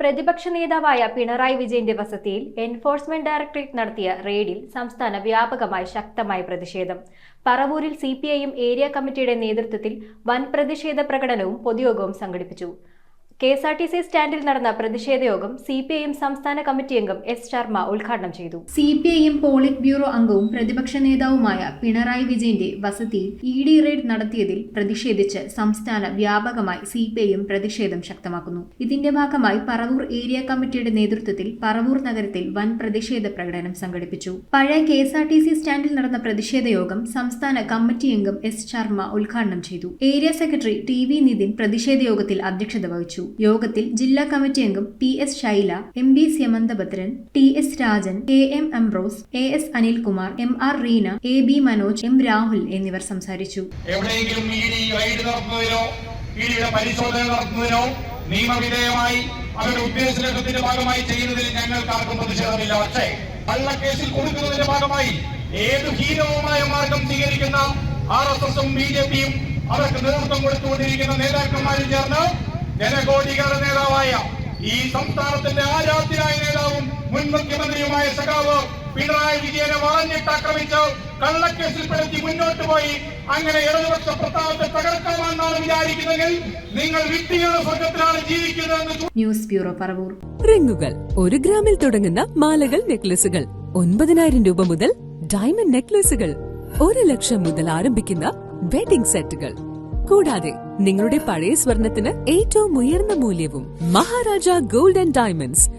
പ്രതിപക്ഷ നേതാവായ പിണറായി വിജയന്റെ വസതിയിൽ എൻഫോഴ്സ്മെന്റ് ഡയറക്ടറേറ്റ് നടത്തിയ റെയ്ഡിൽ സംസ്ഥാന വ്യാപകമായി ശക്തമായ പ്രതിഷേധം. പറവൂരിൽ സിപിഐഎം ഏരിയ കമ്മിറ്റിയുടെ നേതൃത്വത്തിൽ വൻ പ്രതിഷേധ പ്രകടനവും പൊതുയോഗവും സംഘടിപ്പിച്ചു. കെഎസ്ആർടിസി സ്റ്റാൻഡിൽ നടന്ന പ്രതിഷേധ യോഗം സിപിഐഎം സംസ്ഥാന കമ്മിറ്റി അംഗം എസ് ശർമ്മ ഉദ്ഘാടനം ചെയ്തു. സിപിഐഎം പോളിറ്റ് ബ്യൂറോ അംഗവും പ്രതിപക്ഷ നേതാവുമായ പിണറായി വിജയന്റെ വസതിയിൽ ഇഡി റെയ്ഡ് നടത്തിയതിൽ പ്രതിഷേധിച്ച് സംസ്ഥാന വ്യാപകമായി സിപിഐഎം പ്രതിഷേധം ശക്തമാക്കുന്നു. ഇതിന്റെ ഭാഗമായി പറവൂർ ഏരിയ കമ്മിറ്റിയുടെ നേതൃത്വത്തിൽ പറവൂർ നഗരത്തിൽ വൻ പ്രതിഷേധ പ്രകടനം സംഘടിപ്പിച്ചു. പഴയ കെഎസ്ആർടിസി സ്റ്റാൻഡിൽ നടന്ന പ്രതിഷേധ യോഗം സംസ്ഥാന കമ്മിറ്റി അംഗം എസ് ശർമ്മ ഉദ്ഘാടനം ചെയ്തു. Area secretary TV. നിതിൻ പ്രതിഷേധ യോഗത്തിൽ അധ്യക്ഷത വഹിച്ചു. യോഗത്തിൽ ജില്ലാ കമ്മിറ്റി അംഗം PS. Shaila, MB. Syamanthabhadran, TS. Rajan, KM. Ambrose, AS. Anilkumar, MR. Reena, AB. Manoj, M. Rahul എന്നിവർ സംസാരിച്ചു. എവിടെയെങ്കിലും പരിശോധന നടത്തുന്നതിനോ നിയമവിധേയമായി അവരുടെ ഉദ്ദേശലക്ഷ്യത്തിന്റെ ഭാഗമായി ചെയ്യുന്നതിൽ ഞങ്ങൾക്ക് ആർക്കും പ്രതിഷേധമില്ല. പക്ഷേ കള്ളക്കേസിൽ കൊടുക്കുന്നതിന്റെ ഭാഗമായി ഏത് ഹീനവുമായ മാർഗം സ്വീകരിക്കുന്ന RSSും BJPയും അവർക്ക് നേതൃത്വം കൊടുത്തുകൊണ്ടിരിക്കുന്ന നേതാക്കന്മാരും ചേർന്ന് ജനകോടികളുടെ നേതാവായ ഈ സംസ്ഥാനത്തിന്റെ ആരാധ്യനായ നേതാവും മുൻ മുഖ്യമന്ത്രിയുമായ സഖാവ് പിണറായി വിജയനെ വളഞ്ഞിട്ടാക്രമിച്ച് കള്ളക്കേസിൽപ്പെടുത്തി മുന്നോട്ട് പോയി അങ്ങനെ ഇടതുപക്ഷ പ്രസ്ഥാനത്തെ തകർക്കാമെന്നാണ് വിചാരിക്കുന്നതെങ്കിൽ നിങ്ങൾ വ്യക്തികളുടെ സ്വർഗത്തിലാണ് ജീവിക്കുന്നതെന്ന്. News bureau, Paravur. റിങ്ങുകൾ 1 ഗ്രാമിൽ തുടങ്ങുന്ന മാലകൾ, നെക്ലസുകൾ 9,000 രൂപ മുതൽ ഡയമണ്ട് നെക്ലസുകൾ 1 ലക്ഷം മുതൽ ആരംഭിക്കുന്ന വെഡിംഗ് സെറ്റുകൾ, കൂടാതെ നിങ്ങളുടെ പഴയ സ്വർണത്തിന് ഏറ്റവും ഉയർന്ന മൂല്യവും. Maharaja gold and diamonds,